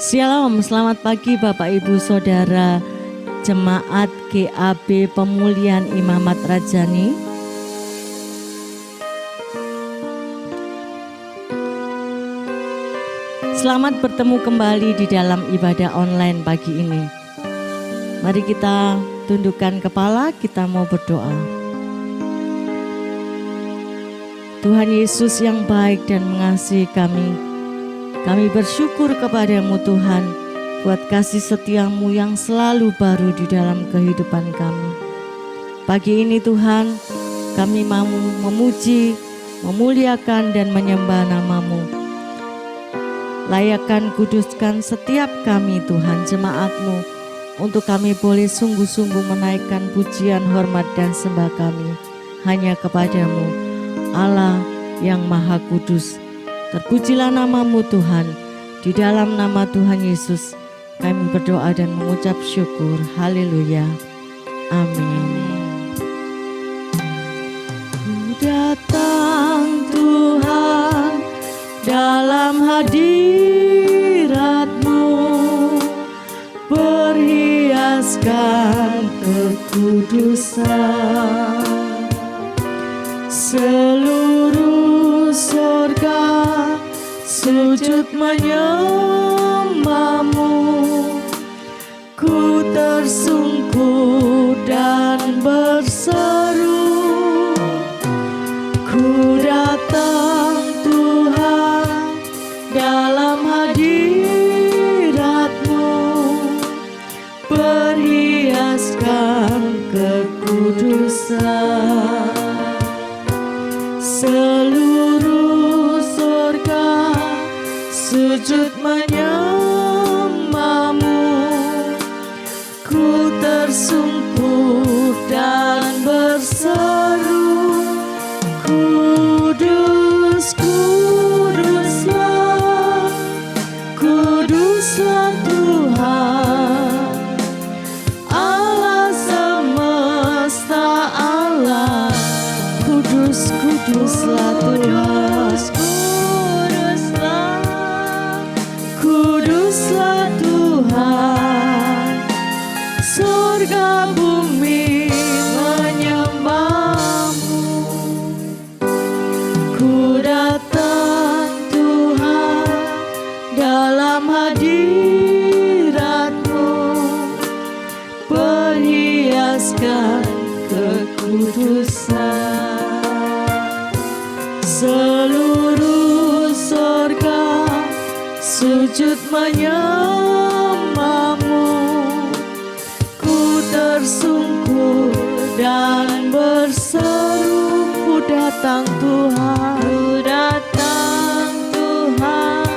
Shalom, selamat pagi Bapak Ibu Saudara Jemaat GAB Pemulihan Imamat Rajani. Selamat bertemu kembali di dalam ibadah online pagi ini. Mari kita tundukkan kepala, kita mau berdoa. Tuhan Yesus yang baik dan mengasihi kami bersyukur kepadamu Tuhan buat kasih setiamu yang selalu baru di dalam kehidupan kami. Pagi ini Tuhan, kami mau memuji, memuliakan dan menyembah namamu. Layakkan, kuduskan setiap kami Tuhan, jemaatmu, untuk kami boleh sungguh-sungguh menaikkan pujian, hormat dan sembah kami hanya kepadamu, Allah yang Maha Kudus. Terpujilah namamu Tuhan, di dalam nama Tuhan Yesus kami berdoa dan mengucap syukur. Haleluya. Amin. Ku datang Tuhan dalam hadirat-Mu, berhiaskan kekudusan. Seluruh surga sujud menyembah-Mu, ku tersungkur dan berseru, ku datang Tuhan dalam hadirat-Mu, berhiaskan kekudusan. Seluruh surga sujud menyembah-Mu, ku tersungkur dan berseru, kudus, kuduslah, kuduslah Tuhan, Allah semesta Allah, kudus, kuduslah Tuhan, kuduslah Tuhan, surga bumi menyembah-Mu. Ku datang Tuhan dalam hadirat-Mu, perhiaskan kekudusan. Seluruh surga sujud menyembah-Mu, ku tersungkur dan berseru, ku datang Tuhan, ku datang Tuhan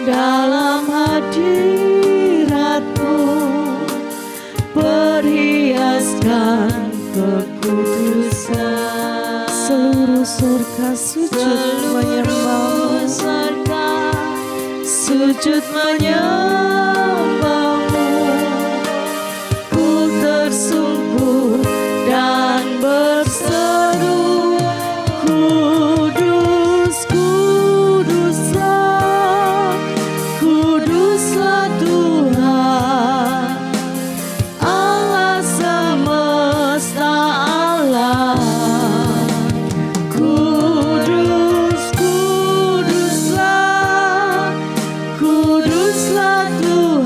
dalam hadirat-Mu, perhiaskan kekudusan. Seluruh surga sujud menyembah-Mu, sujud menyembah-Mu, ku tersungkur dan berseru, kudus, kuduslah, kuduslah Tuhan, Allah semesta Allah, kudus, kuduslah, kuduslah Tuhan.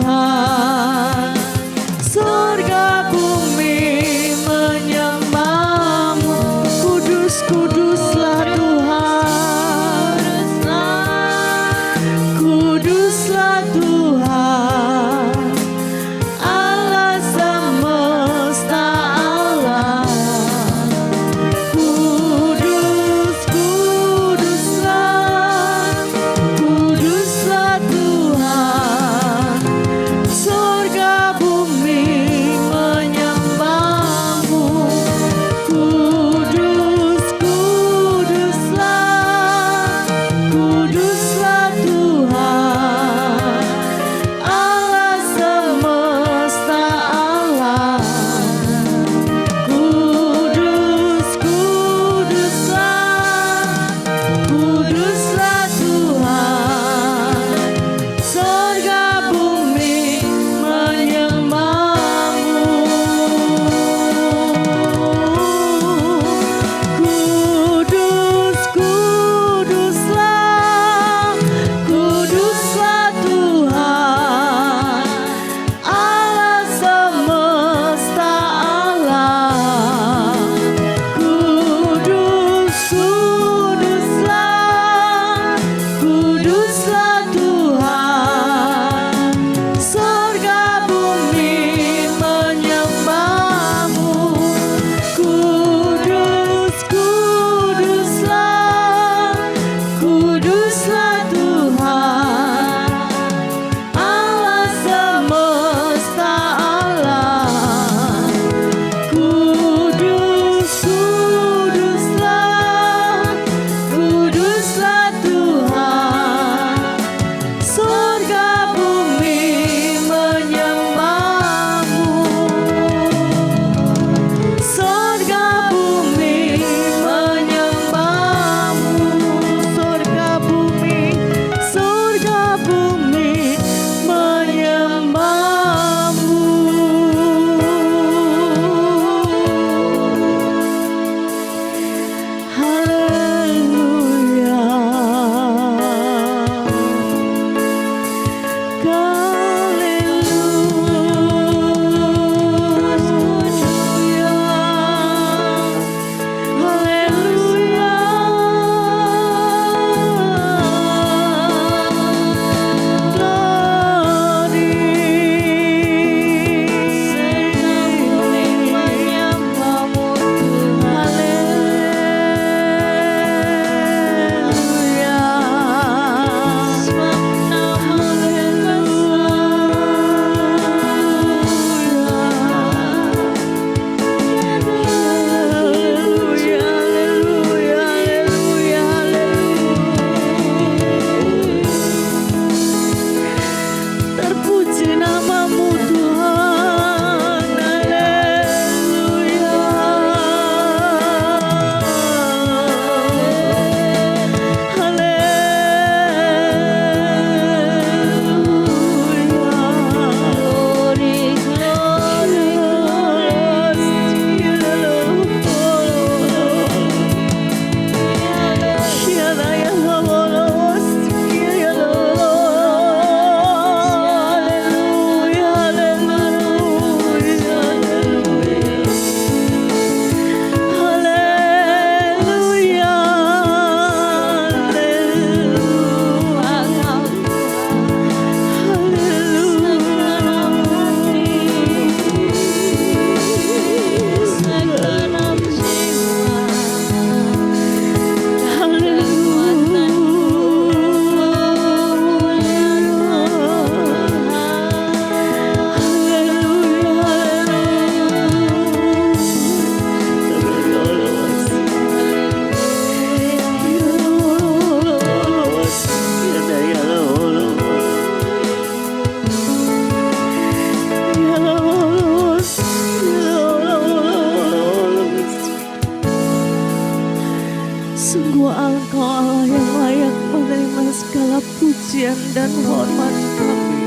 pujian dan hormat kami.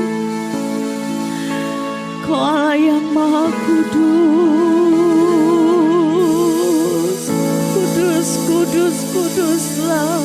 Kau Allah yang maha kudus, kudus, kudus, kuduslah.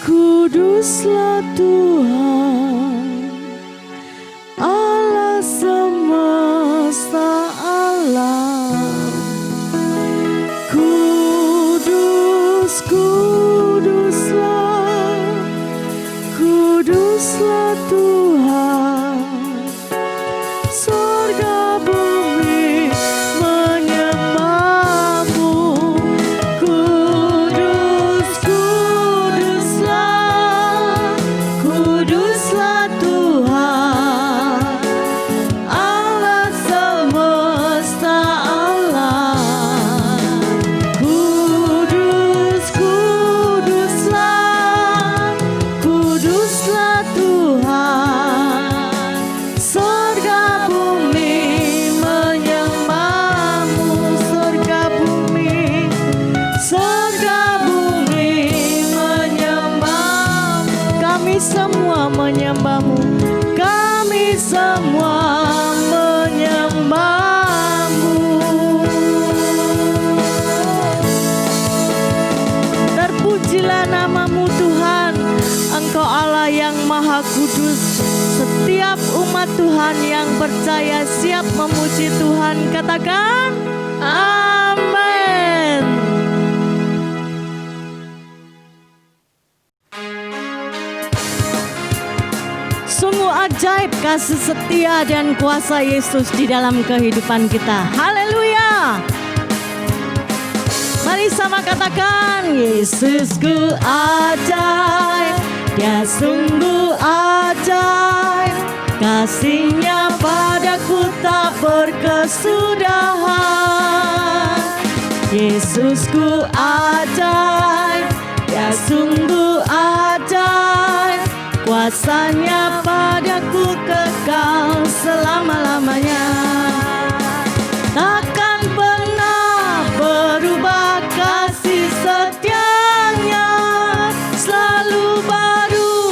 Kuduslah Tuhan, Allah semesta alam. Kudus, kuduslah, kuduslah Tuhan. Surga bumi menyembahmu. Kudus, kuduslah, kuduslah Tuhan, Allah semesta alam. Kudus, kuduslah, kuduslah Tuhan. Surga bumi menyembahmu. Surga bumi, surga bumi menyembahmu. Kami semua menyembahmu. Kami semua menyembahmu. Terpujilah namamu Tuhan, Engkau Allah yang maha kudus. Setiap umat Tuhan yang percaya siap memuji Tuhan, katakan amin. Sungguh ajaib kasih setia dan kuasa Yesus di dalam kehidupan kita. Haleluya. Mari sama katakan, Yesusku ajaib, Dia sungguh ajaib. Kasih-Nya padaku tak berkesudahan. Yesusku ajaib, Dia sungguh ajaib. Kuasa-Nya padaku kekal selama-lamanya. Takkan pernah berubah kasih setia-Nya, selalu baru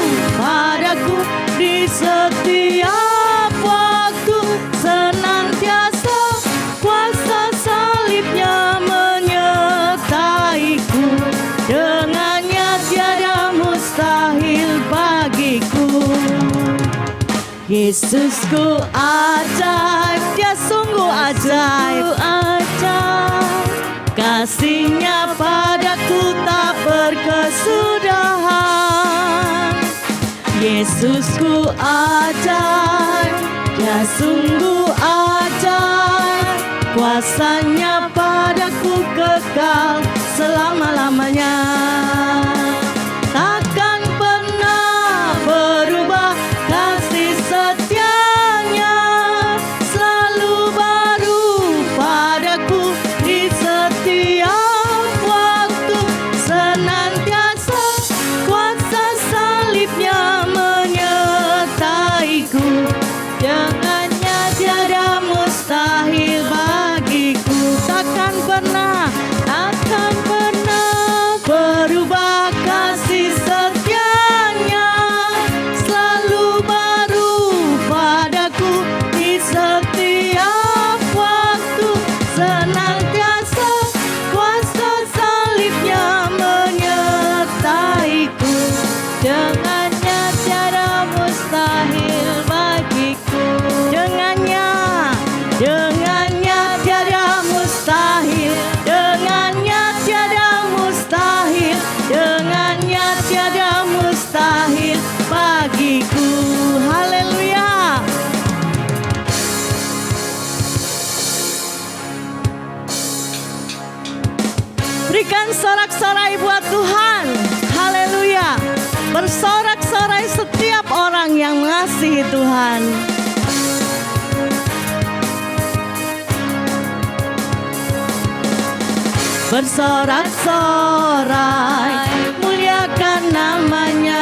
Yesusku ajaib, dia sungguh ajaib, kasih-Nya padaku tak berkesudahan. Yesusku ajaib, dia sungguh ajaib, kuasa-Nya padaku kekal selama-lamanya. Takkan pernah berubah kasih setia-Nya, selalu baru padaku di setiap waktu. Senantiasa kuasa salib-Nya menyertaiku, dengannya tiada mustahil bagiku. Takkan pernah berubah kasih setia-Nya, selalu baru padaku di setiap waktu. Senantiasa kuasa salib-Nya menyertaiku, dengannya tiada mustahil bagiku. Dengannya tiada mustahil, dengannya tiada mustahil, dengannya tiada mustahil bagiku. Haleluya. Berikan sorak-sorai buat Tuhan. Haleluya. Bersorak-sorai setiap orang yang mengasihi Tuhan. Bersorak-sorai, muliakan namanya,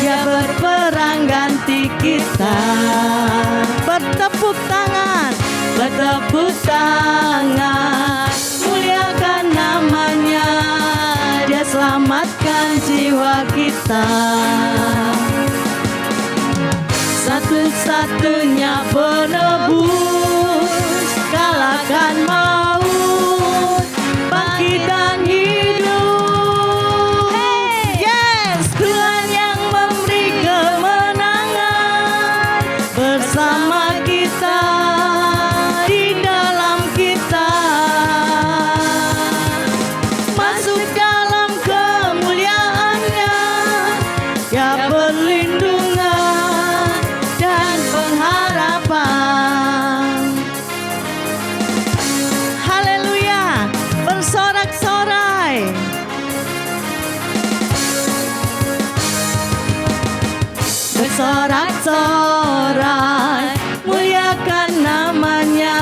dia berperang ganti kita. Bertepuk tangan, muliakan namanya, dia selamatkan jiwa kita. Satu-satunya penebus, kalahkan maut, bangkit dan hidup. Yes, Tuhan yang memberi kemenangan bersama kita, di dalam kita. Masuk dalam kemuliaan-Nya, ya perlindungan dan pengharapan. Haleluya. Bersorak-sorai, bersorak-sorai, muliakan namanya,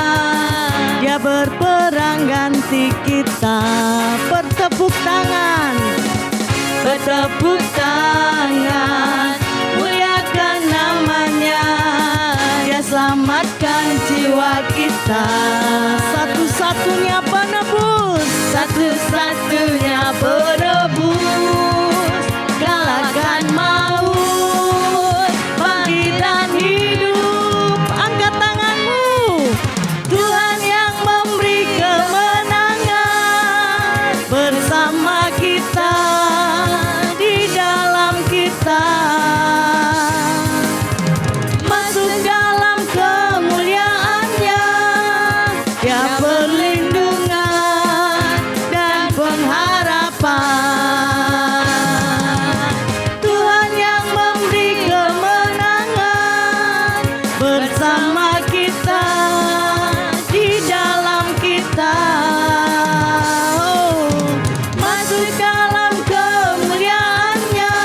dia berperang ganti kita. Bertepuk tangan, muliakan namanya, dia selamatkan jiwa kita. Satu-satunya penebus, kalahkan maut, bangkit dan hidup. Angkat tanganmu. Tuhan yang memberi kemenangan bersama kita, di dalam kita. Masuk dalam kemuliaan-Nya, ya perlindungan dan pengharapan. Tuhan yang memberi kemenangan bersama kita, di dalam kita. Oh, masuk dalam kemuliaan-Nya,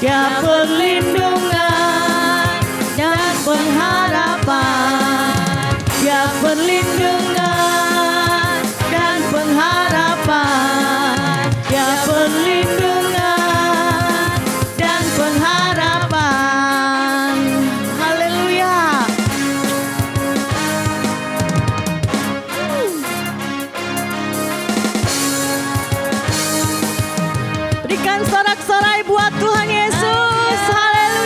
ya perlindungan dan pengharapan, ya perlindungan dan pengharapan, ya perlindungan dan pengharapan. Haleluya. Berikan sorak-sorai buat Tuhan Yesus. Haleluya.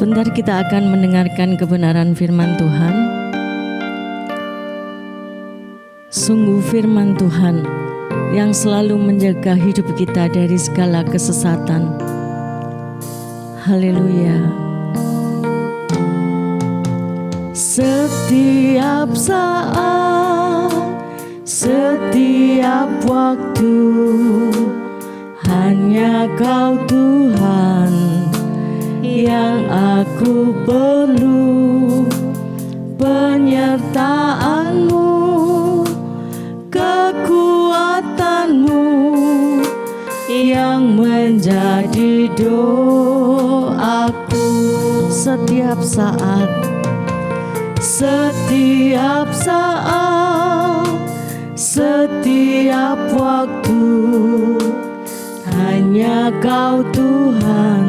Sebentar kita akan mendengarkan kebenaran firman Tuhan. Sungguh firman Tuhan yang selalu menjaga hidup kita dari segala kesesatan. Haleluya. Setiap saat, setiap waktu, hanya Kau Tuhan yang aku perlu. Penyertaan-Mu, kekuatan-Mu yang menjadi doaku setiap saat, setiap saat, setiap waktu, hanya Kau Tuhan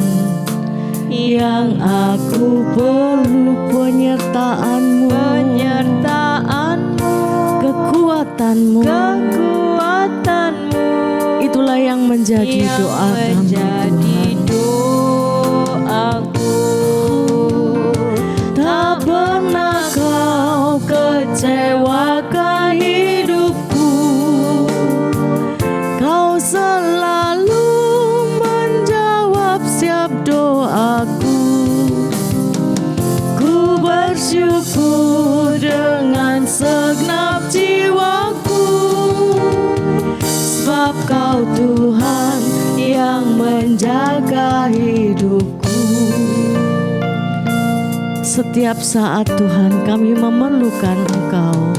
yang aku perlu. Penyertaan-Mu, kekuatan-Mu, itulah yang menjadi doa kami, doaku. Tak pernah Kau kecewakan hidupku. Kau selalu menjawab setiap doaku. Ku bersyukur dengan segenap jiwaku, sebab Kau Tuhan yang menjaga hidupku. Setiap saat Tuhan kami memerlukan Engkau.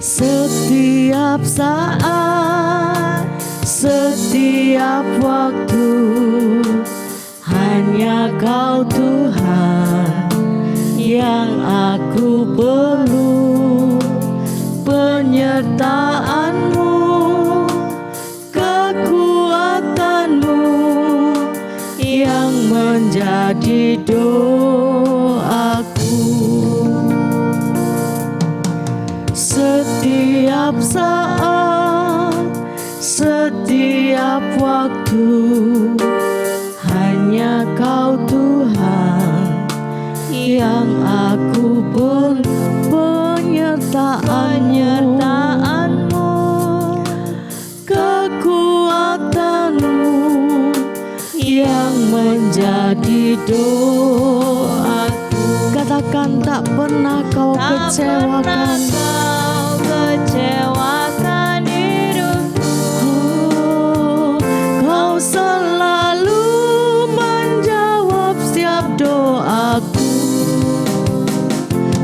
Setiap saat, setiap waktu, hanya Kau Tuhan yang aku perlu. Penyertaan-Mu, kekuatan-Mu yang menjadi doaku. Setiap saat, setiap waktu, hanya Kau Tuhan yang aku perlu. Penyertaan-Mu, kekuatan-Mu yang menjadi doaku. Katakan, tak pernah Kau kecewakan hidupku. Kau selalu menjawab setiap doaku.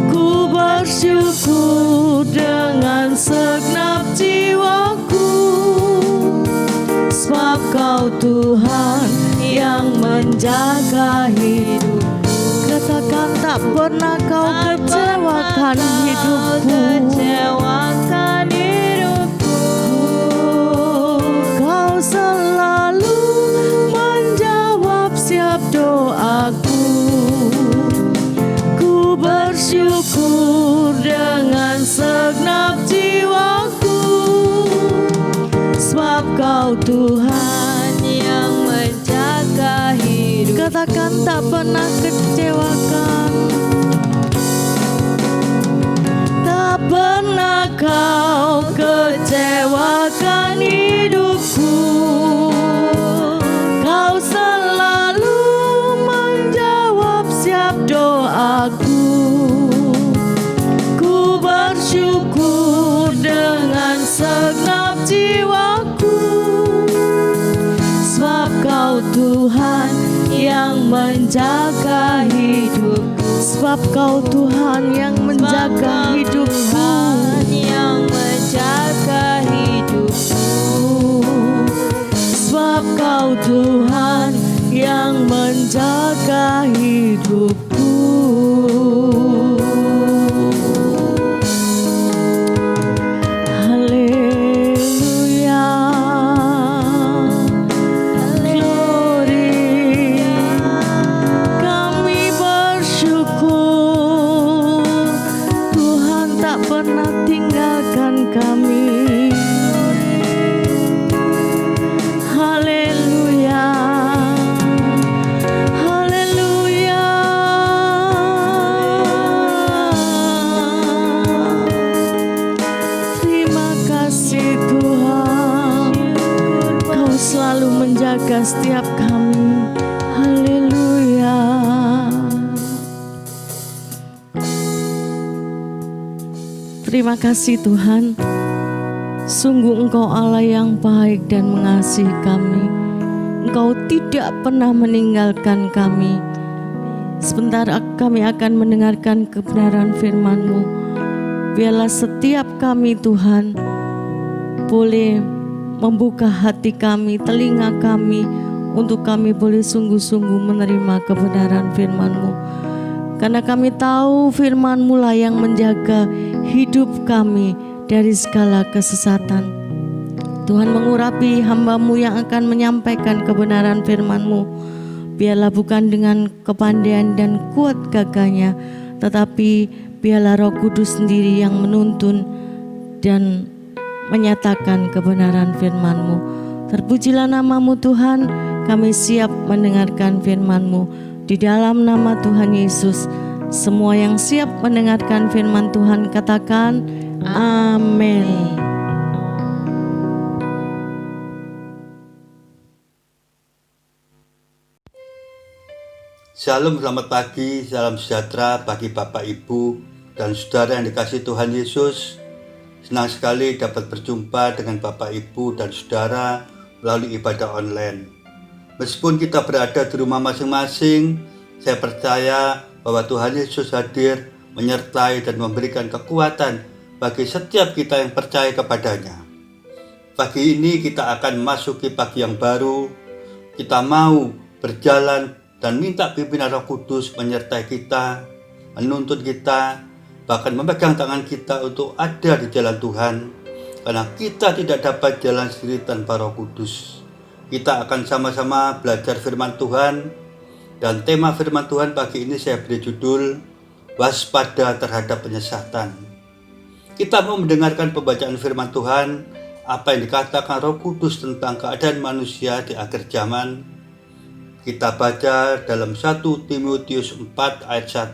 Ku bersyukur dengan segenap jiwaku, sebab Kau Tuhan yang menjaga hidupku. Katakan, tak pernah Kau kecewakan hidupku. Kau selalu menjawab setiap doaku. Ku bersyukur dengan segenap jiwaku, sebab Kau Tuhan yang menjaga hidup. katakan, tak pernah kecewakan. Tak pernah Kau kecewakan hidupku. Kau selalu menjawab setiap doaku. Ku bersyukur dengan segenap jiwaku, sebab Kau Tuhan yang menjaga hidupku. Sebab Kau Tuhan yang menjaga hidupku. Yang menjaga hidupku. Sebab Kau Tuhan yang menjaga hidupku. Haleluya. Glory. Kami bersyukur Tuhan tak pernah menjaga setiap kami. Haleluya. Terima kasih Tuhan, sungguh Engkau Allah yang baik dan mengasihi kami. Engkau tidak pernah meninggalkan kami. Sebentar kami akan mendengarkan kebenaran firman-Mu. Biarlah setiap kami Tuhan boleh membuka hati kami, telinga kami, untuk kami boleh sungguh-sungguh menerima kebenaran firman-Mu. Karena kami tahu firman-Mu lah yang menjaga hidup kami dari segala kesesatan. Tuhan, mengurapi hamba-Mu yang akan menyampaikan kebenaran firman-Mu. Biarlah bukan dengan kepandaian dan kuat gagahnya, tetapi biarlah Roh Kudus sendiri yang menuntun dan menyatakan kebenaran firman-Mu. Terpujilah nama-Mu Tuhan, kami siap mendengarkan firman-Mu. Di dalam nama Tuhan Yesus, semua yang siap mendengarkan firman Tuhan katakan amin. Shalom, selamat pagi, salam sejahtera bagi Bapak, Ibu, dan Saudara yang dikasihi Tuhan Yesus. Senang sekali dapat berjumpa dengan Bapak, Ibu, dan Saudara melalui ibadah online. Meskipun kita berada di rumah masing-masing, saya percaya bahwa Tuhan Yesus hadir, menyertai dan memberikan kekuatan bagi setiap kita yang percaya kepadanya. Pagi ini kita akan memasuki pagi yang baru. Kita mau berjalan dan minta pimpinan Roh Kudus menyertai kita, menuntun kita, bahkan memegang tangan kita untuk ada di jalan Tuhan. Karena kita tidak dapat jalan sendiri tanpa Roh Kudus. Kita akan sama-sama belajar firman Tuhan, dan tema firman Tuhan pagi ini saya beri judul waspada terhadap penyesatan. Kita mau mendengarkan pembacaan firman Tuhan, apa yang dikatakan Roh Kudus tentang keadaan manusia di akhir zaman. Kita baca dalam 1 Timotius 4 ayat 1.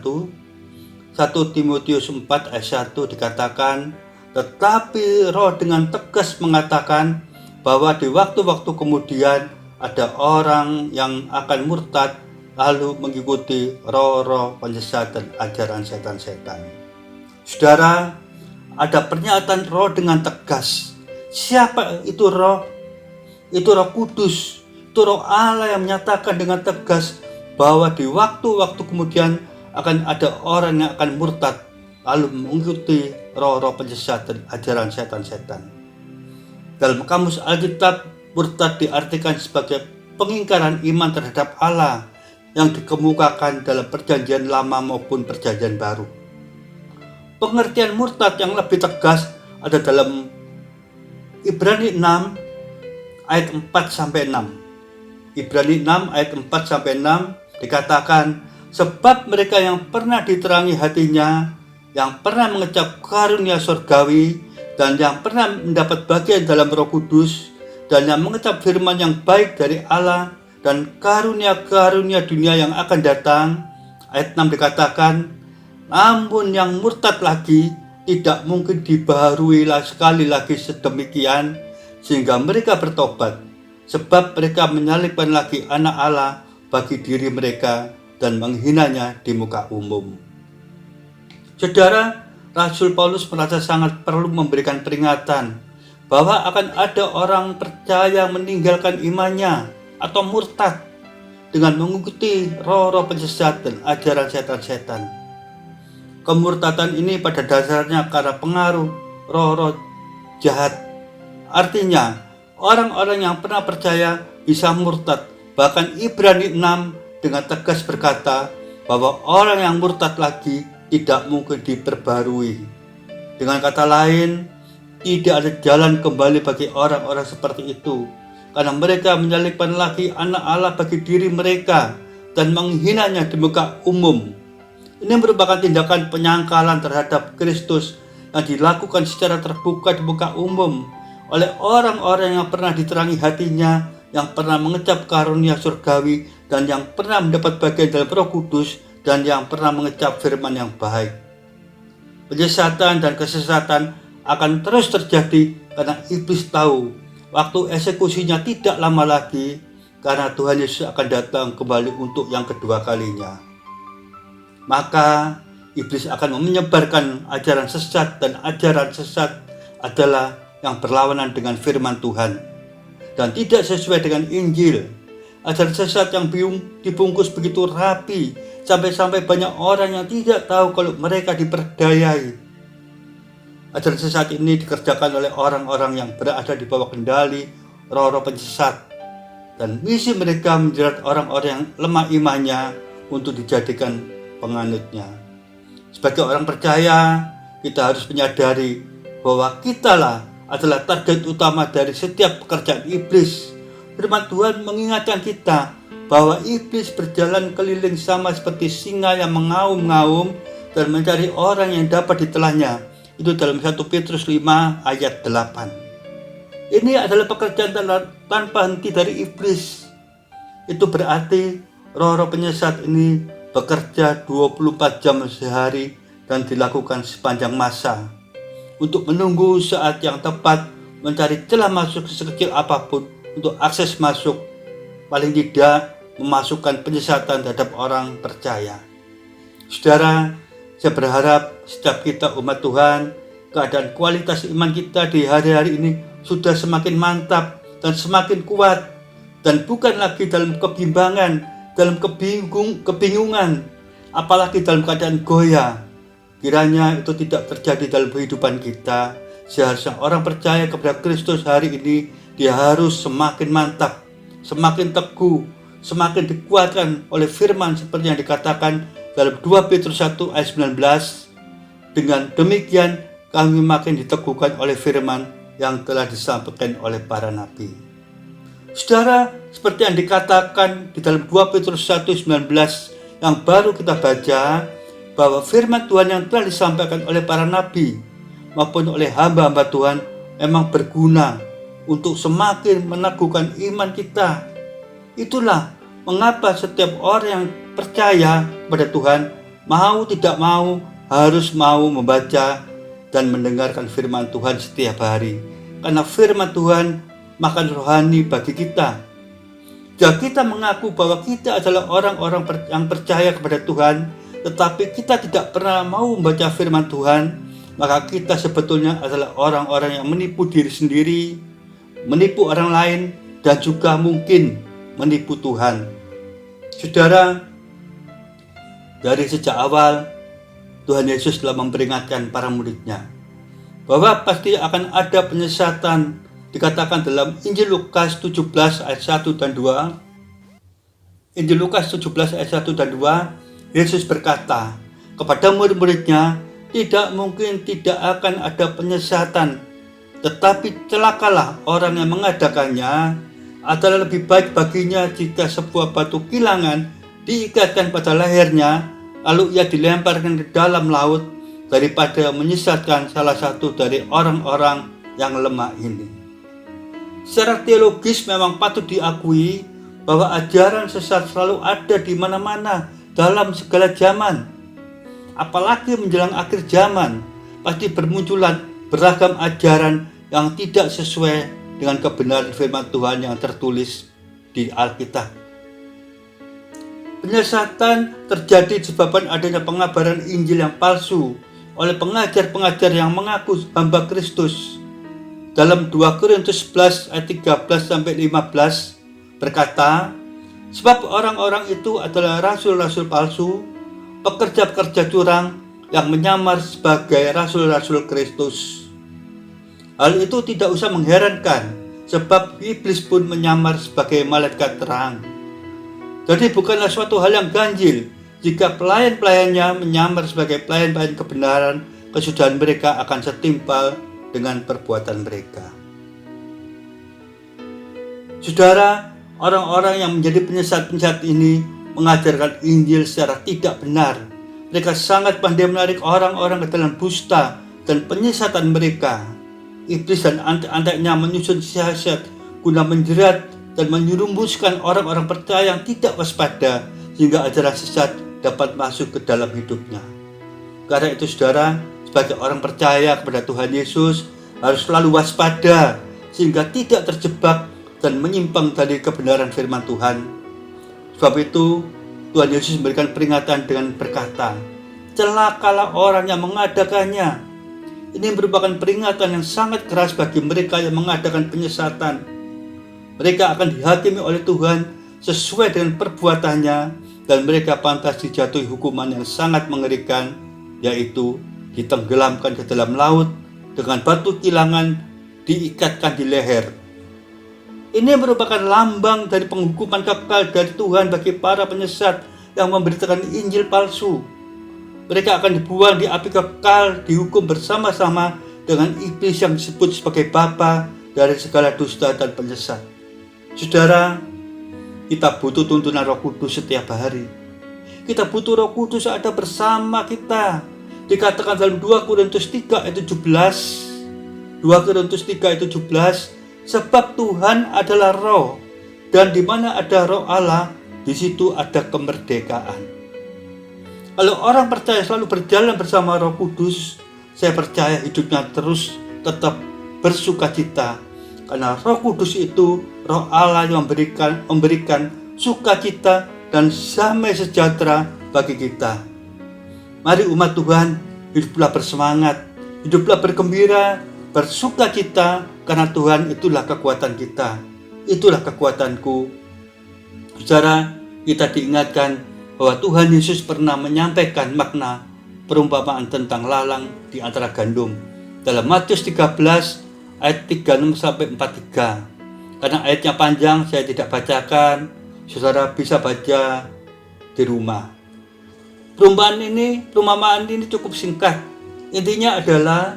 1 Timotius 4 ayat 1 dikatakan, tetapi Roh dengan tegas mengatakan bahwa di waktu-waktu kemudian ada orang yang akan murtad lalu mengikuti roh-roh penyesat dan ajaran setan-setan. Saudara, ada pernyataan Roh dengan tegas. Siapa itu Roh? Itu Roh Kudus. Itu Roh Allah yang menyatakan dengan tegas bahwa di waktu-waktu kemudian akan ada orang yang akan murtad lalu mengikuti roh-roh penyesat dan ajaran setan-setan. Dalam kamus Alkitab, murtad diartikan sebagai pengingkaran iman terhadap Allah yang dikemukakan dalam perjanjian lama maupun perjanjian baru. Pengertian murtad yang lebih tegas ada dalam Ibrani 6 ayat 4-6. Ibrani 6 ayat 4-6 dikatakan, sebab mereka yang pernah diterangi hatinya, yang pernah mengecap karunia surgawi, dan yang pernah mendapat bagian dalam Roh Kudus, dan yang mengecap firman yang baik dari Allah, dan karunia-karunia dunia yang akan datang. Ayat 6 dikatakan, namun yang murtad lagi tidak mungkin dibaharui sekali lagi sedemikian, sehingga mereka bertobat, sebab mereka menyalibkan lagi anak Allah bagi diri mereka dan menghinanya di muka umum. Saudara, Rasul Paulus merasa sangat perlu memberikan peringatan bahwa akan ada orang percaya meninggalkan imannya atau murtad dengan mengikuti roh-roh penyesat dan ajaran setan-setan. Kemurtadan ini pada dasarnya karena pengaruh roh-roh jahat. Artinya, orang-orang yang pernah percaya bisa murtad. Bahkan Ibrani 6 dengan tegas berkata bahwa orang yang murtad lagi tidak mungkin diperbarui. Dengan kata lain, tidak ada jalan kembali bagi orang-orang seperti itu, karena mereka menyalibkan lagi anak Allah bagi diri mereka dan menghinanya di muka umum. Ini merupakan tindakan penyangkalan terhadap Kristus yang dilakukan secara terbuka di muka umum oleh orang-orang yang pernah diterangi hatinya, yang pernah mengecap karunia surgawi, dan yang pernah mendapat bagian dalam Roh Kudus, dan yang pernah mengecap firman yang baik. Penyesatan dan kesesatan akan terus terjadi karena iblis tahu waktu eksekusinya tidak lama lagi, karena Tuhan Yesus akan datang kembali untuk yang kedua kalinya. Maka iblis akan menyebarkan ajaran sesat, dan ajaran sesat adalah yang berlawanan dengan firman Tuhan dan tidak sesuai dengan Injil. Ajaran sesat yang dibungkus begitu rapi sampai-sampai banyak orang yang tidak tahu kalau mereka diperdayai. Ajaran sesat ini dikerjakan oleh orang-orang yang berada di bawah kendali roh-roh penyesat, dan misi mereka menjerat orang-orang yang lemah imannya untuk dijadikan penganutnya. Sebagai orang percaya, kita harus menyadari bahwa kitalah adalah target utama dari setiap pekerjaan iblis. Firman Tuhan mengingatkan kita bahwa iblis berjalan keliling sama seperti singa yang mengaum-ngaum dan mencari orang yang dapat ditelannya. Itu dalam 1 Petrus 5 ayat 8. Ini adalah pekerjaan tanpa henti dari iblis. Itu berarti roh-roh penyesat ini bekerja 24 jam sehari dan dilakukan sepanjang masa untuk menunggu saat yang tepat, mencari celah masuk sekecil apapun untuk akses masuk, paling tidak memasukkan penyesatan terhadap orang percaya. Saudara, saya berharap setiap kita umat Tuhan, keadaan kualitas iman kita di hari-hari ini sudah semakin mantap dan semakin kuat, dan bukan lagi dalam kebimbangan, dalam kebingungan, apalagi dalam keadaan goyah. Kiranya itu tidak terjadi dalam kehidupan kita. Seharusnya orang percaya kepada Kristus hari ini, dia harus semakin mantap, semakin teguh, semakin dikuatkan oleh firman seperti yang dikatakan dalam 2 Petrus 1 ayat 19. Dengan demikian kami makin diteguhkan oleh firman yang telah disampaikan oleh para nabi. Saudara, seperti yang dikatakan di dalam 2 Petrus 1:19 yang baru kita baca, bahwa firman Tuhan yang telah disampaikan oleh para nabi maupun oleh hamba-hamba Tuhan memang berguna untuk semakin meneguhkan iman kita. Itulah mengapa setiap orang yang percaya kepada Tuhan, mau tidak mau, harus mau membaca dan mendengarkan firman Tuhan setiap hari. Karena firman Tuhan makan rohani bagi kita. Jika kita mengaku bahwa kita adalah orang-orang yang percaya kepada Tuhan, tetapi kita tidak pernah mau membaca firman Tuhan, maka kita sebetulnya adalah orang-orang yang menipu diri sendiri, menipu orang lain, dan juga mungkin menipu Tuhan. Saudara, dari sejak awal Tuhan Yesus telah memperingatkan para murid-Nya bahwa pasti akan ada penyesatan. Dikatakan dalam Injil Lukas 17 ayat 1 dan 2. Injil Lukas 17 ayat 1 dan 2, Yesus berkata kepada murid-murid-Nya, tidak mungkin tidak akan ada penyesatan, tetapi celakalah orang yang mengadakannya. Adalah lebih baik baginya jika sebuah batu kilangan diikatkan pada lehernya, lalu ia dilemparkan ke dalam laut, daripada menyesatkan salah satu dari orang-orang yang lemah ini. Secara teologis memang patut diakui bahwa ajaran sesat selalu ada di mana-mana dalam segala zaman. Apalagi menjelang akhir zaman, pasti bermunculan beragam ajaran yang tidak sesuai dengan kebenaran firman Tuhan yang tertulis di Alkitab. Penyesatan terjadi disebabkan adanya pengabaran Injil yang palsu oleh pengajar-pengajar yang mengaku hamba Kristus. Dalam 2 Korintus 11 ayat 13-15 berkata, sebab orang-orang itu adalah rasul-rasul palsu, pekerja-pekerja curang yang menyamar sebagai rasul-rasul Kristus. Hal itu tidak usah mengherankan, sebab iblis pun menyamar sebagai malaikat terang. Jadi bukanlah suatu hal yang ganjil jika pelayan-pelayannya menyamar sebagai pelayan-pelayan kebenaran, kesudahan mereka akan setimpal dengan perbuatan mereka. Saudara, orang-orang yang menjadi penyesat-penyesat ini mengajarkan Injil secara tidak benar. Mereka sangat pandai menarik orang-orang ke dalam dusta dan penyesatan mereka. Iblis dan antek-anteknya menyusun siasat guna menjerat dan menyerumuskan orang-orang percaya yang tidak waspada sehingga ajaran sesat dapat masuk ke dalam hidupnya. Karena itu saudara, sebagai orang percaya kepada Tuhan Yesus harus selalu waspada sehingga tidak terjebak dan menyimpang dari kebenaran firman Tuhan. Sebab itu Tuhan Yesus memberikan peringatan dengan berkata, celakalah orang yang mengadakannya. Ini merupakan peringatan yang sangat keras bagi mereka yang mengadakan penyesatan. Mereka akan dihakimi oleh Tuhan sesuai dengan perbuatannya, dan mereka pantas dijatuhi hukuman yang sangat mengerikan, yaitu ditenggelamkan ke dalam laut dengan batu kilangan diikatkan di leher. Ini merupakan lambang dari penghukuman kekal dari Tuhan bagi para penyesat yang memberitakan Injil palsu. Mereka akan dibuang di api kekal, dihukum bersama-sama dengan iblis yang disebut sebagai bapa dari segala dusta dan penyesat. Saudara, kita butuh tuntunan Roh Kudus setiap hari. Kita butuh Roh Kudus ada bersama kita. Dikatakan dalam 2 Korintus 3 ayat 17. 2 Korintus 3 ayat 17, sebab Tuhan adalah Roh, dan di mana ada Roh Allah, di situ ada kemerdekaan. Kalau orang percaya selalu berjalan bersama Roh Kudus, saya percaya hidupnya terus tetap bersukacita. Karena Roh Kudus itu Roh Allah yang memberikan sukacita dan damai sejahtera bagi kita. Mari umat Tuhan, hiduplah bersemangat, hiduplah bergembira, bersukacita, karena Tuhan itulah kekuatan kita, itulah kekuatanku. Saudara, kita diingatkan bahwa Tuhan Yesus pernah menyampaikan makna perumpamaan tentang lalang di antara gandum dalam Matius 13 ayat 36 sampai 43. Karena ayatnya panjang, saya tidak bacakan. Saudara bisa baca di rumah. Perumpamaan ini cukup singkat. Intinya adalah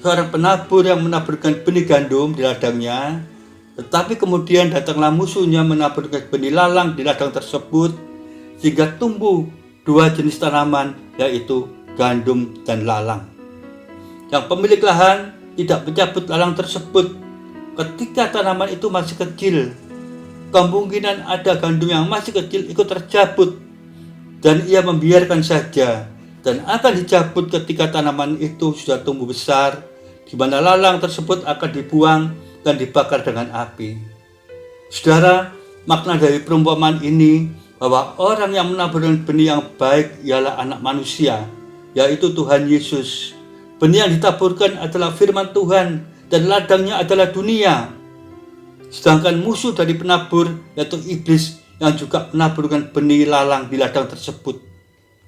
seorang penabur yang menaburkan benih gandum di ladangnya, tetapi kemudian datanglah musuhnya menaburkan benih lalang di ladang tersebut, sehingga tumbuh dua jenis tanaman, yaitu gandum dan lalang. Yang pemilik lahan tidak mencabut lalang tersebut ketika tanaman itu masih kecil. Kemungkinan ada gandum yang masih kecil ikut tercabut, dan ia membiarkan saja, dan akan dicabut ketika tanaman itu sudah tumbuh besar, di mana lalang tersebut akan dibuang dan dibakar dengan api. Saudara, makna dari perumpamaan ini bahwa orang yang menaburkan benih yang baik ialah anak manusia, yaitu Tuhan Yesus. Benih yang ditaburkan adalah firman Tuhan, dan ladangnya adalah dunia. Sedangkan musuh dari penabur, yaitu iblis, yang juga menaburkan benih lalang di ladang tersebut.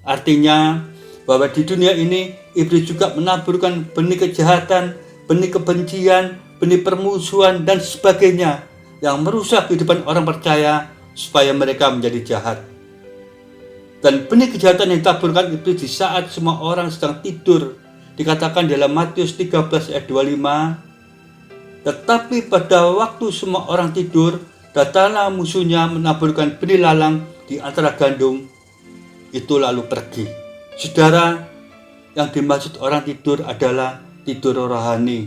Artinya bahwa di dunia ini iblis juga menaburkan benih kejahatan, benih kebencian, benih permusuhan dan sebagainya yang merusak kehidupan orang percaya supaya mereka menjadi jahat. Dan benih kejahatan yang ditaburkan iblis di saat semua orang sedang tidur, dikatakan dalam Matius 13 ayat 25, tetapi pada waktu semua orang tidur, datanglah musuhnya menaburkan benih lalang di antara gandum, itu lalu pergi. Saudara, yang dimaksud orang tidur adalah tidur rohani.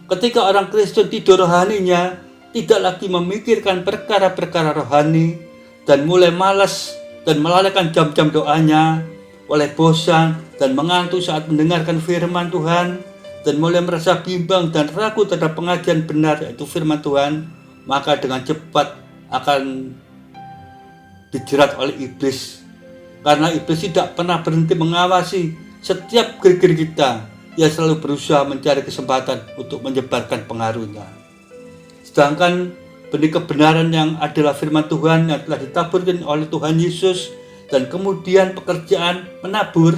Ketika orang Kristen tidur rohaninya, tidak lagi memikirkan perkara-perkara rohani, dan mulai malas dan melalaikan jam-jam doanya, oleh bosan dan mengantuk saat mendengarkan firman Tuhan, dan mulai merasa bimbang dan ragu terhadap pengajian benar, yaitu firman Tuhan, maka dengan cepat akan dijerat oleh iblis. Karena iblis tidak pernah berhenti mengawasi setiap gerak-gerik kita. Ia selalu berusaha mencari kesempatan untuk menyebarkan pengaruhnya. Sedangkan benih kebenaran yang adalah firman Tuhan yang telah ditaburkan oleh Tuhan Yesus, dan kemudian pekerjaan menabur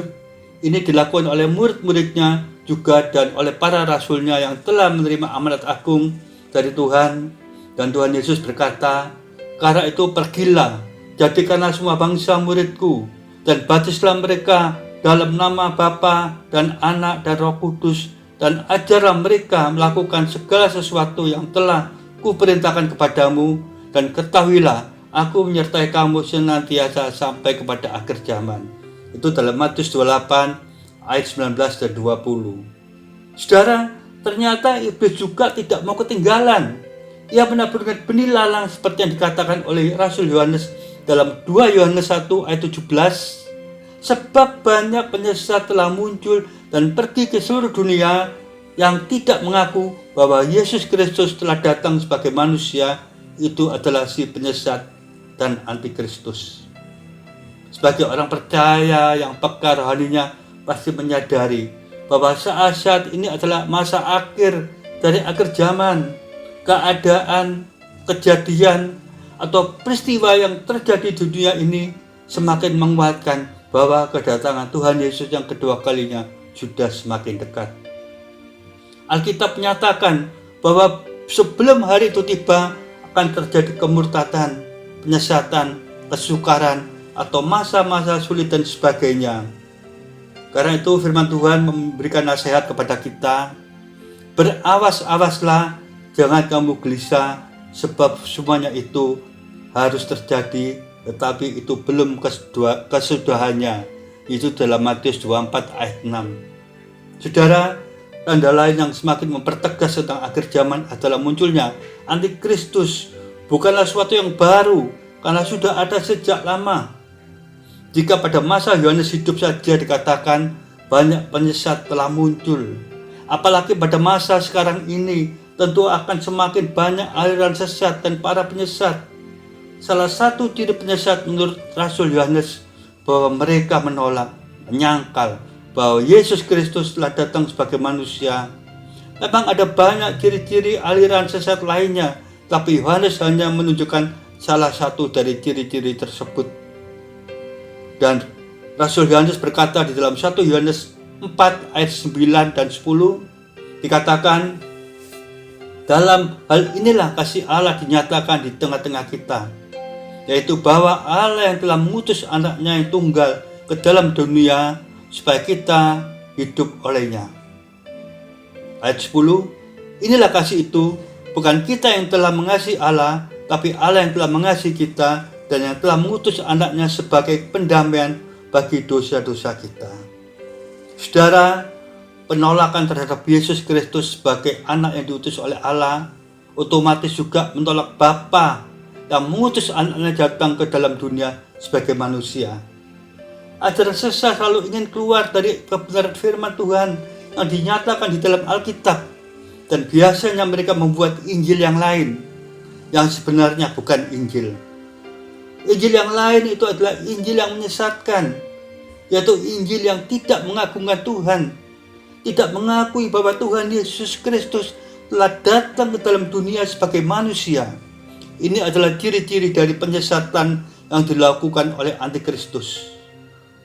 ini dilakukan oleh murid-muridnya juga dan oleh para rasulnya yang telah menerima amanat agung dari Tuhan. Dan Tuhan Yesus berkata, karena itu pergilah, jadikanlah semua bangsa muridku, dan baptislah mereka dalam nama Bapa dan Anak dan Roh Kudus, dan ajarlah mereka melakukan segala sesuatu yang telah kuperintahkan kepadamu, dan ketahuilah aku menyertai kamu senantiasa sampai kepada akhir zaman. Itu dalam Matius 28 ayat 19 dan 20. Saudara, ternyata iblis juga tidak mau ketinggalan. Ia menaburkan benih lalang seperti yang dikatakan oleh Rasul Yohanes dalam 2 Yohanes 1 ayat 17. Sebab banyak penyesat telah muncul dan pergi ke seluruh dunia yang tidak mengaku bahwa Yesus Kristus telah datang sebagai manusia, itu adalah si penyesat dan antikristus. Sebagai orang percaya yang peka rohaninya pasti menyadari bahwa saat ini adalah masa akhir dari akhir zaman. Keadaan, kejadian, atau peristiwa yang terjadi di dunia ini semakin menguatkan bahwa kedatangan Tuhan Yesus yang kedua kalinya sudah semakin dekat. Alkitab menyatakan bahwa sebelum hari itu tiba akan terjadi kemurtadan, penyesatan, kesukaran, atau masa-masa sulit dan sebagainya. Karena itu firman Tuhan memberikan nasihat kepada kita, berawas-awaslah, jangan kamu gelisah, sebab semuanya itu harus terjadi, tetapi itu belum kesudahannya. Itu dalam Matius 24 ayat 6. Saudara, tanda lain yang semakin mempertegas tentang akhir zaman adalah munculnya antikristus. Bukanlah sesuatu yang baru, karena sudah ada sejak lama. Jika pada masa Yohanes hidup saja dikatakan banyak penyesat telah muncul, apalagi pada masa sekarang ini tentu akan semakin banyak aliran sesat dan para penyesat. Salah satu ciri penyesat menurut Rasul Yohanes bahwa mereka menolak, menyangkal bahwa Yesus Kristus telah datang sebagai manusia. Memang ada banyak ciri-ciri aliran sesat lainnya, tapi Yohanes hanya menunjukkan salah satu dari ciri-ciri tersebut. Dan Rasul Yohanes berkata di dalam 1 Yohanes 4 ayat 9 dan 10 dikatakan, dalam hal inilah kasih Allah dinyatakan di tengah-tengah kita, yaitu bahwa Allah yang telah mengutus anaknya yang tunggal ke dalam dunia supaya kita hidup olehnya. Ayat 10, inilah kasih itu, bukan kita yang telah mengasihi Allah, tapi Allah yang telah mengasihi kita dan yang telah mengutus anaknya sebagai pendamaian bagi dosa-dosa kita. Saudara, penolakan terhadap Yesus Kristus sebagai anak yang diutus oleh Allah otomatis juga menolak Bapa yang mengutus anaknya datang ke dalam dunia sebagai manusia. Ajaran sesat selalu ingin keluar dari kebenaran firman Tuhan yang dinyatakan di dalam Alkitab, dan biasanya mereka membuat Injil yang lain yang sebenarnya bukan Injil. Injil yang lain itu adalah Injil yang menyesatkan, yaitu Injil yang tidak mengagungkan Tuhan, tidak mengakui bahwa Tuhan Yesus Kristus telah datang ke dalam dunia sebagai manusia. Ini adalah ciri-ciri dari penyesatan yang dilakukan oleh antikristus.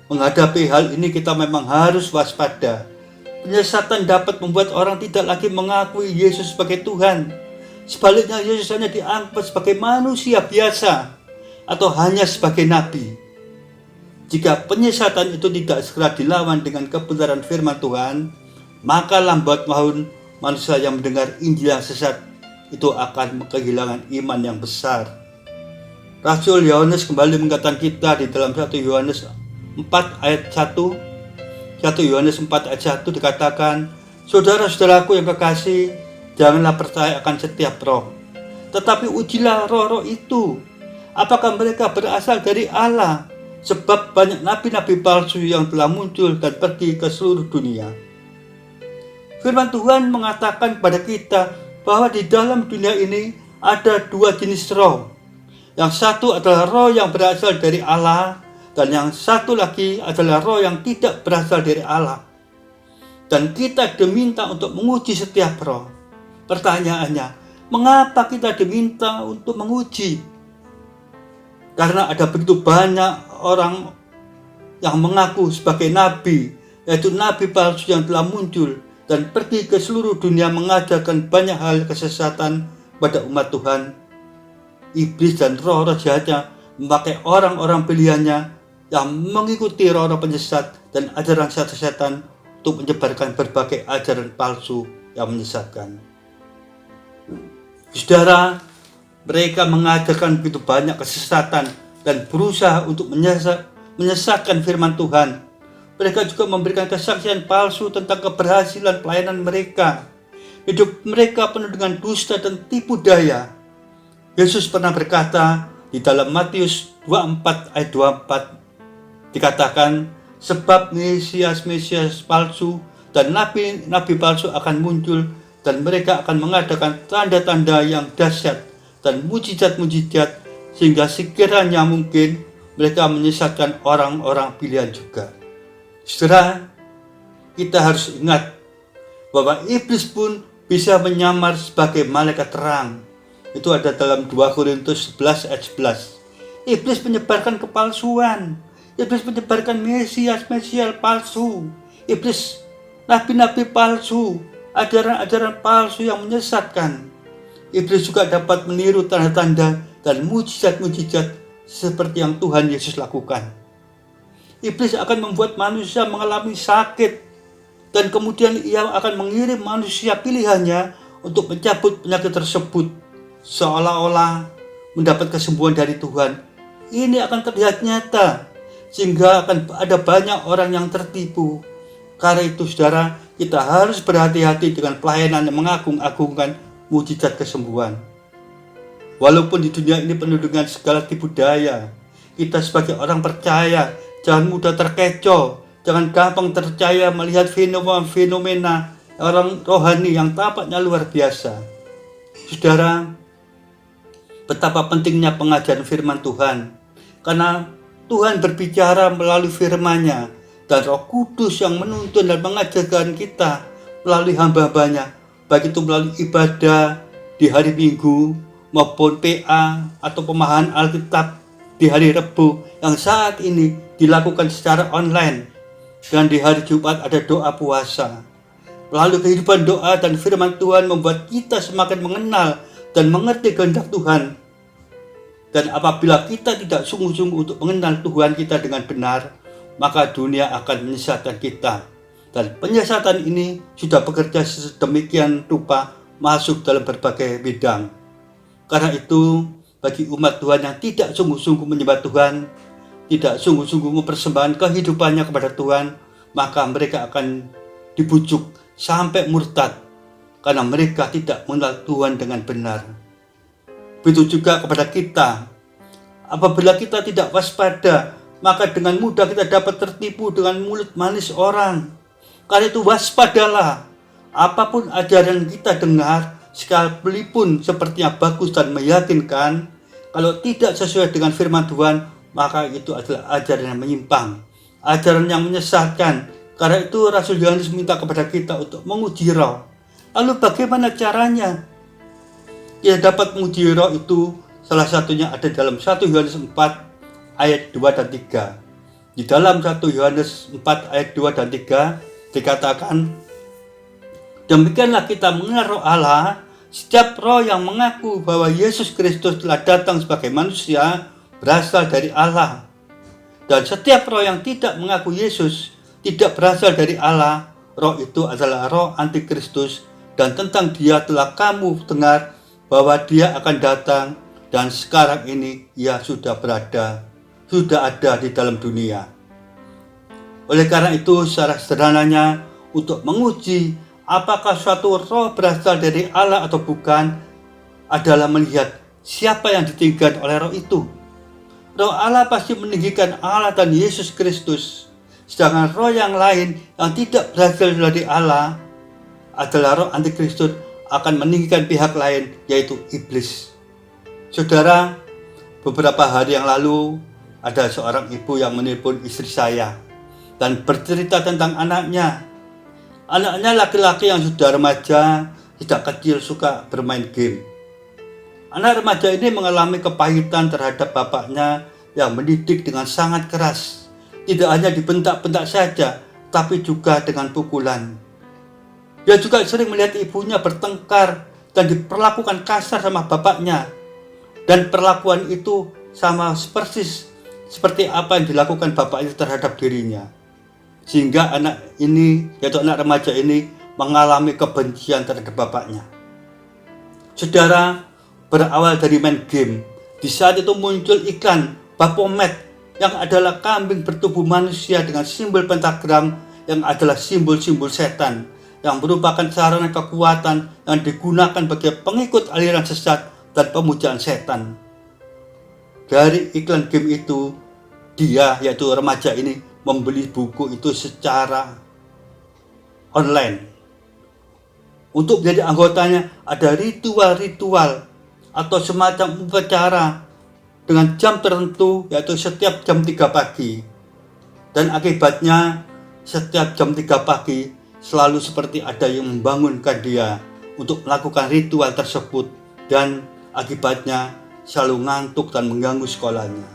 Menghadapi hal ini kita memang harus waspada. Penyesatan dapat membuat orang tidak lagi mengakui Yesus sebagai Tuhan. Sebaliknya, Yesus hanya dianggap sebagai manusia biasa atau hanya sebagai nabi. Jika penyesatan itu tidak segera dilawan dengan kebenaran firman Tuhan, maka lambat laun manusia yang mendengar Injil yang sesat itu akan kehilangan iman yang besar. Rasul Yohanes kembali mengatakan kita di dalam 1 Yohanes 4 ayat 1. 1 Yohanes 4 ayat 1 dikatakan, saudara-saudaraku yang kekasih, janganlah percaya akan setiap roh, tetapi ujilah roh-roh itu, apakah mereka berasal dari Allah, sebab banyak nabi-nabi palsu yang telah muncul dan pergi ke seluruh dunia. Firman Tuhan mengatakan kepada kita bahwa di dalam dunia ini ada dua jenis roh. Yang satu adalah roh yang berasal dari Allah, dan yang satu lagi adalah roh yang tidak berasal dari Allah. Dan kita diminta untuk menguji setiap roh. Pertanyaannya, mengapa kita diminta untuk menguji? Karena ada begitu banyak orang yang mengaku sebagai nabi, yaitu nabi palsu yang telah muncul dan pergi ke seluruh dunia mengajarkan banyak hal kesesatan pada umat Tuhan. Iblis dan roh-roh jahatnya memakai orang-orang pilihannya yang mengikuti roh-roh penyesat dan ajaran setan untuk menyebarkan berbagai ajaran palsu yang menyesatkan. Saudara, mereka mengajarkan begitu banyak kesesatan dan berusaha untuk menyesatkan firman Tuhan. Mereka juga memberikan kesaksian palsu tentang keberhasilan pelayanan mereka. Hidup mereka penuh dengan dusta dan tipu daya. Yesus pernah berkata di dalam Matius 24 ayat 24 dikatakan, sebab Mesias palsu dan nabi-nabi palsu akan muncul dan mereka akan mengadakan tanda-tanda yang dahsyat dan mujizat-mujizat sehingga sekiranya mungkin mereka menyesatkan orang-orang pilihan juga. Saudara, kita harus ingat bahwa iblis pun bisa menyamar sebagai malaikat terang. Itu ada dalam 2 Korintus 11 ayat 11. Iblis menyebarkan kepalsuan. Iblis menyebarkan Mesias palsu. Iblis nabi-nabi palsu, ajaran-ajaran palsu yang menyesatkan. Iblis juga dapat meniru tanda-tanda dan mujizat-mujizat seperti yang Tuhan Yesus lakukan. Iblis akan membuat manusia mengalami sakit, dan kemudian ia akan mengirim manusia pilihannya untuk mencabut penyakit tersebut, seolah-olah mendapat kesembuhan dari Tuhan. Ini akan terlihat nyata, sehingga akan ada banyak orang yang tertipu. Karena itu saudara, kita harus berhati-hati dengan pelayanan yang mengagung-agungkan mujizat kesembuhan. Walaupun di dunia ini penuh dengan segala tipu daya, kita sebagai orang percaya jangan mudah terkecoh, jangan gampang percaya melihat fenomena orang rohani yang tampaknya luar biasa. Saudara, betapa pentingnya pengajaran firman Tuhan, karena Tuhan berbicara melalui firman-Nya, dan Roh Kudus yang menuntun dan mengajarkan kita melalui hamba-hambanya, baik itu melalui ibadah di hari Minggu maupun PA atau pemahaman Alkitab di hari Rebu yang saat ini dilakukan secara online, dan di hari Jumat ada doa puasa. Melalui kehidupan doa dan firman Tuhan membuat kita semakin mengenal dan mengerti kehendak Tuhan. Dan apabila kita tidak sungguh-sungguh untuk mengenal Tuhan kita dengan benar, maka dunia akan menyesatkan kita. Dan penyesatan ini sudah bekerja sedemikian rupa masuk dalam berbagai bidang. Karena itu, bagi umat Tuhan yang tidak sungguh-sungguh menyembah Tuhan, tidak sungguh-sungguh mempersembahkan kehidupannya kepada Tuhan, maka mereka akan dibujuk sampai murtad, karena mereka tidak mengenal Tuhan dengan benar. Begitu juga kepada kita. Apabila kita tidak waspada, maka dengan mudah kita dapat tertipu dengan mulut manis orang. Karena itu waspadalah. Apapun ajaran kita dengar, sekalipun sepertinya bagus dan meyakinkan, kalau tidak sesuai dengan firman Tuhan, maka itu adalah ajaran yang menyimpang, ajaran yang menyesatkan. Karena itu Rasul Yohanes minta kepada kita untuk menguji roh. Lalu bagaimana caranya? Kita dapat menguji roh itu salah satunya ada dalam 1 Yohanes 4 ayat 2 dan 3. Di dalam 1 Yohanes 4 ayat 2 dan 3 dikatakan, demikianlah kita mengenal roh Allah. Setiap roh yang mengaku bahwa Yesus Kristus telah datang sebagai manusia berasal dari Allah. Dan setiap roh yang tidak mengaku Yesus tidak berasal dari Allah. Roh itu adalah roh antikristus, dan tentang dia telah kamu dengar bahwa dia akan datang, dan sekarang ini ia sudah ada di dalam dunia. Oleh karena itu, secara sederhananya, untuk menguji apakah suatu roh berasal dari Allah atau bukan, adalah melihat siapa yang ditinggikan oleh roh itu. Roh Allah pasti meninggikan Allah dan Yesus Kristus, sedangkan roh yang lain yang tidak berasal dari Allah adalah roh antikristus, akan meninggikan pihak lain, yaitu iblis. Saudara, beberapa hari yang lalu ada seorang ibu yang menelpon istri saya dan bercerita tentang anaknya. Anaknya laki-laki yang sudah remaja, sejak kecil suka bermain game. Anak remaja ini mengalami kepahitan terhadap bapaknya yang mendidik dengan sangat keras. Tidak hanya dibentak-bentak saja, tapi juga dengan pukulan. Dia juga sering melihat ibunya bertengkar dan diperlakukan kasar sama bapaknya. Dan perlakuan itu sama persis seperti apa yang dilakukan bapaknya terhadap dirinya. Sehingga anak ini, yaitu anak remaja ini, mengalami kebencian terhadap bapaknya. Saudara, berawal dari main game, di saat itu muncul iklan Baphomet yang adalah kambing bertubuh manusia dengan simbol pentagram yang adalah simbol-simbol setan, yang merupakan sarana kekuatan yang digunakan bagi pengikut aliran sesat dan pemujaan setan. Dari iklan game itu, dia, yaitu remaja ini, membeli buku itu secara online. Untuk menjadi anggotanya ada ritual-ritual atau semacam upacara dengan jam tertentu, yaitu setiap jam 3 pagi. Dan akibatnya setiap jam 3 pagi selalu seperti ada yang membangunkan dia untuk melakukan ritual tersebut, dan akibatnya selalu ngantuk dan mengganggu sekolahnya.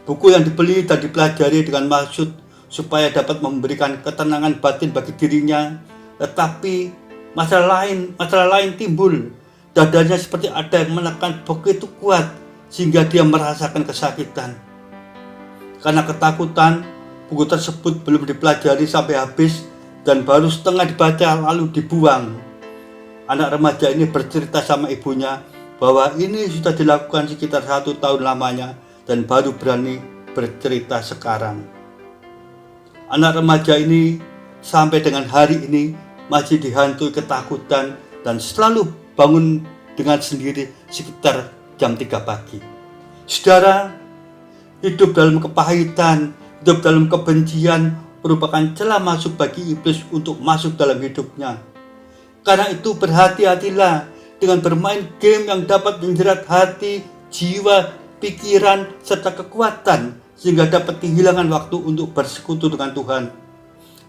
Buku yang dibeli dan dipelajari dengan maksud supaya dapat memberikan ketenangan batin bagi dirinya, tetapi masalah lain timbul. Dadanya seperti ada yang menekan begitu kuat sehingga dia merasakan kesakitan. Karena ketakutan, buku tersebut belum dipelajari sampai habis dan baru setengah dibaca lalu dibuang. Anak remaja ini bercerita sama ibunya bahwa ini sudah dilakukan sekitar 1 tahun lamanya dan baru berani bercerita sekarang. Anak remaja ini sampai dengan hari ini masih dihantui ketakutan dan selalu bangun dengan sendiri sekitar jam 3 pagi. Saudara, hidup dalam kepahitan, hidup dalam kebencian merupakan celah masuk bagi iblis untuk masuk dalam hidupnya. Karena itu berhati-hatilah dengan bermain game yang dapat menjerat hati, jiwa, pikiran, serta kekuatan sehingga dapat kehilangan waktu untuk bersekutu dengan Tuhan.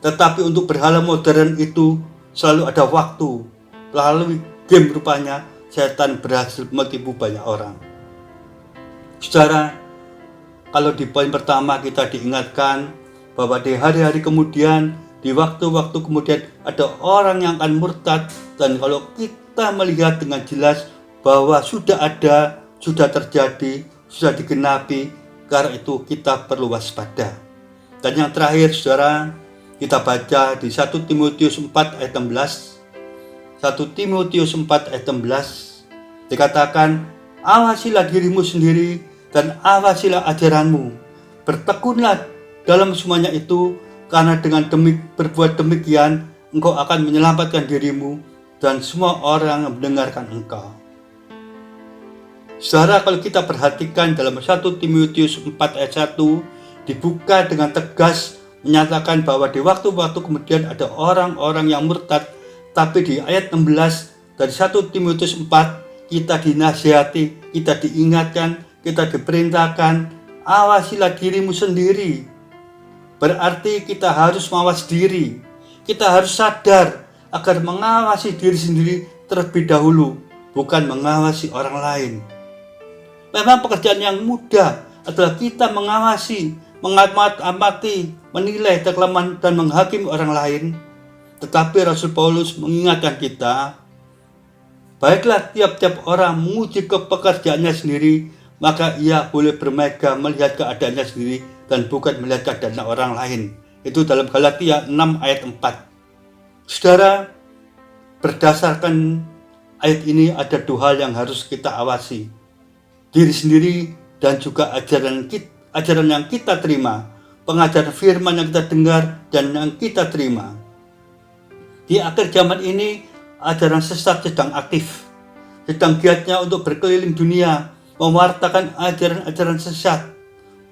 Tetapi untuk berhala modern itu selalu ada waktu. Melalui game rupanya setan berhasil menipu banyak orang. Saudara, kalau di poin pertama kita diingatkan bahwa di hari-hari kemudian, di waktu-waktu kemudian ada orang yang akan murtad, dan kalau kita melihat dengan jelas bahwa sudah ada, sudah terjadi, sudah digenapi, karena itu kita perlu waspada. Dan yang terakhir saudara, kita baca di 1 Timotius 4 ayat 16. 1 Timotius 4 ayat 16 dikatakan, awasilah dirimu sendiri dan awasilah ajaranmu. Bertekunlah dalam semuanya itu, karena dengan berbuat demikian engkau akan menyelamatkan dirimu dan semua orang yang mendengarkan engkau. Saudara, kalau kita perhatikan dalam 1 Timotius 4 ayat 1 dibuka dengan tegas menyatakan bahwa di waktu-waktu kemudian ada orang-orang yang murtad. Tapi di ayat 16 dari 1 Timotius 4 kita dinasihati, kita diingatkan, kita diperintahkan, awasilah dirimu sendiri. Berarti kita harus mawas diri. Kita harus sadar agar mengawasi diri sendiri terlebih dahulu, bukan mengawasi orang lain. Memang pekerjaan yang mudah adalah kita mengawasi, mengamati, menilai kelemahan dan menghakimi orang lain. Tetapi Rasul Paulus mengingatkan kita, baiklah tiap-tiap orang menguji pekerjaannya sendiri, maka ia boleh bermega melihat keadaannya sendiri dan bukan melihat keadaan orang lain. Itu dalam Galatia 6 ayat 4. Saudara, berdasarkan ayat ini ada 2 hal yang harus kita awasi. Diri sendiri dan juga ajaran yang kita terima, pengajaran firman yang kita dengar dan yang kita terima. Di akhir zaman ini, ajaran sesat sedang aktif, sedang giatnya untuk berkeliling dunia, mewartakan ajaran-ajaran sesat.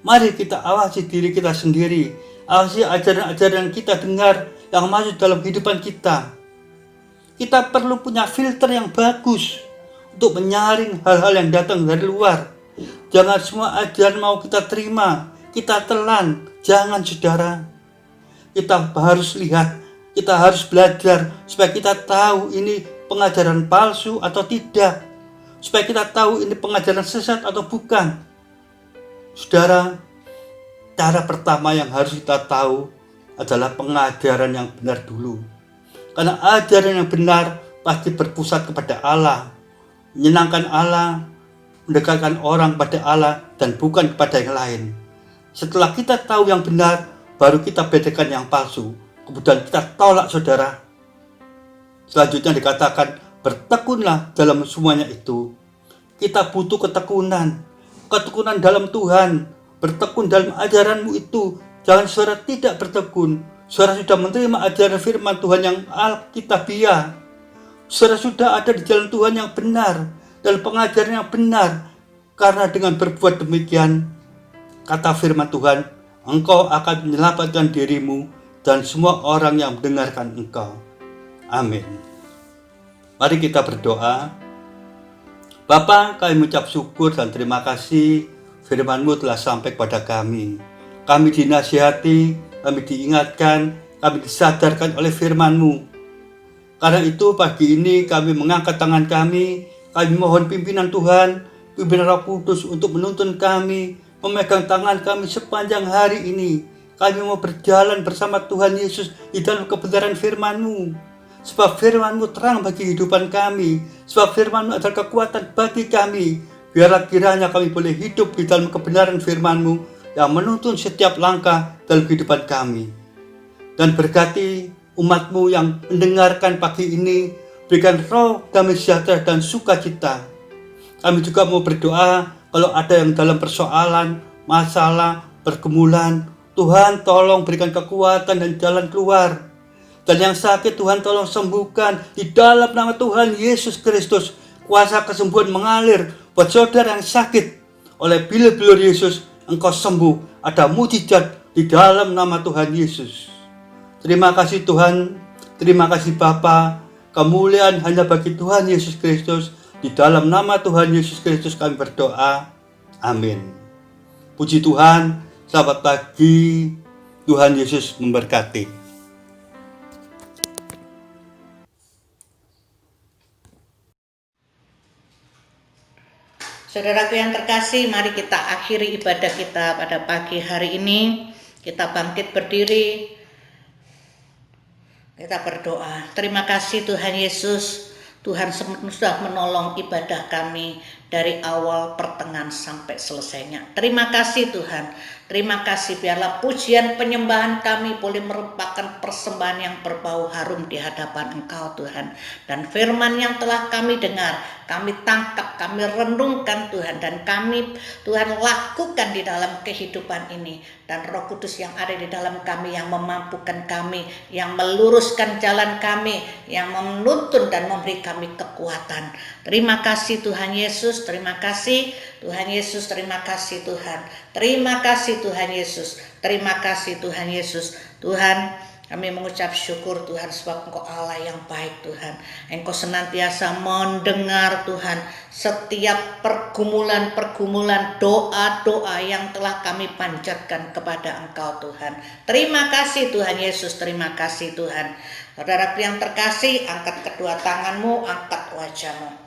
Mari kita awasi diri kita sendiri, awasi ajaran-ajaran yang kita dengar yang masuk dalam kehidupan kita. Kita perlu punya filter yang bagus untuk menyaring hal-hal yang datang dari luar. Jangan semua ajaran mau kita terima, kita telan. Jangan saudara. Kita harus lihat, kita harus belajar supaya kita tahu ini pengajaran palsu atau tidak. Supaya kita tahu ini pengajaran sesat atau bukan. Saudara, cara pertama yang harus kita tahu adalah pengajaran yang benar dulu. Karena ajaran yang benar pasti berpusat kepada Allah, menyenangkan Allah, mendekatkan orang pada Allah dan bukan kepada yang lain. Setelah kita tahu yang benar, baru kita bedakan yang palsu. Kemudian kita tolak saudara. Selanjutnya dikatakan, bertekunlah dalam semuanya itu. Kita butuh ketekunan dalam Tuhan. Bertekun dalam ajaranmu itu. Jangan saudara tidak bertekun. Saudara sudah menerima ajaran firman Tuhan yang alkitabiah. Saudara sudah ada di jalan Tuhan yang benar, dalam pengajaran yang benar. Karena dengan berbuat demikian, kata firman Tuhan, engkau akan menyelamatkan dirimu dan semua orang yang mendengarkan engkau. Amin. Mari kita berdoa. Bapa, kami mengucap syukur dan terima kasih firman-Mu telah sampai kepada kami. Kami dinasihati, kami diingatkan, kami disadarkan oleh firman-Mu. Karena itu pagi ini kami mengangkat tangan kami mohon pimpinan Tuhan, pimpinan Roh Kudus untuk menuntun kami, memegang tangan kami sepanjang hari ini. Kami mau berjalan bersama Tuhan Yesus di dalam kebenaran firman-Mu. Sebab firman-Mu terang bagi kehidupan kami, sebab firman-Mu adalah kekuatan bagi kami. Biarlah kiranya kami boleh hidup di dalam kebenaran firman-Mu yang menuntun setiap langkah dalam kehidupan kami. Dan berkati umat-Mu yang mendengarkan pagi ini, berikan roh damai sejahtera dan sukacita. Kami juga mau berdoa kalau ada yang dalam persoalan, masalah, pergumulan, Tuhan tolong berikan kekuatan dan jalan keluar. Dan yang sakit Tuhan tolong sembuhkan di dalam nama Tuhan Yesus Kristus. Kuasa kesembuhan mengalir buat saudara yang sakit. Oleh bila-bila Yesus engkau sembuh. Ada mujizat di dalam nama Tuhan Yesus. Terima kasih Tuhan, terima kasih Bapa. Kemuliaan hanya bagi Tuhan Yesus Kristus. Di dalam nama Tuhan Yesus Kristus kami berdoa. Amin. Puji Tuhan, selamat pagi. Tuhan Yesus memberkati. Saudaraku yang terkasih, mari kita akhiri ibadah kita pada pagi hari ini. Kita bangkit berdiri, kita berdoa. Terima kasih Tuhan Yesus, Tuhan sudah menolong ibadah kami dari awal, pertengahan sampai selesainya. Terima kasih Tuhan. Terima kasih, biarlah pujian penyembahan kami boleh merupakan persembahan yang berbau harum di hadapan Engkau Tuhan. Dan firman yang telah kami dengar, kami tangkap, kami renungkan Tuhan. Dan kami Tuhan lakukan di dalam kehidupan ini. Dan Roh Kudus yang ada di dalam kami yang memampukan kami, yang meluruskan jalan kami, yang menuntun dan memberi kami kekuatan. Terima kasih Tuhan Yesus, terima kasih Tuhan Yesus, terima kasih Tuhan. Terima kasih Tuhan Yesus, terima kasih Tuhan Yesus. Tuhan, kami mengucap syukur Tuhan sebab Engkau Allah yang baik Tuhan. Engkau senantiasa mendengar Tuhan setiap pergumulan-pergumulan, doa-doa yang telah kami panjatkan kepada Engkau Tuhan. Terima kasih Tuhan Yesus, terima kasih Tuhan. Saudara yang terkasih, angkat kedua tanganmu, angkat wajahmu.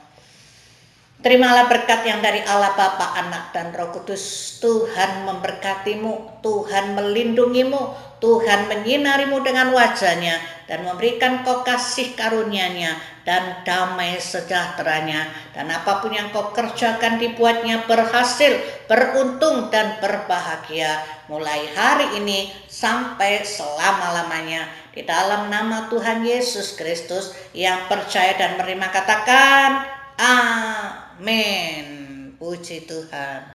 Terimalah berkat yang dari Allah Bapa, Anak, dan Roh Kudus. Tuhan memberkatimu, Tuhan melindungimu, Tuhan menyinarimu dengan wajahnya dan memberikan kau kasih karunia-Nya dan damai sejahteranya. Dan apapun yang kau kerjakan dibuatnya berhasil, beruntung dan berbahagia mulai hari ini sampai selama-lamanya. Di dalam nama Tuhan Yesus Kristus yang percaya dan menerima katakan Amin. Puji Tuhan.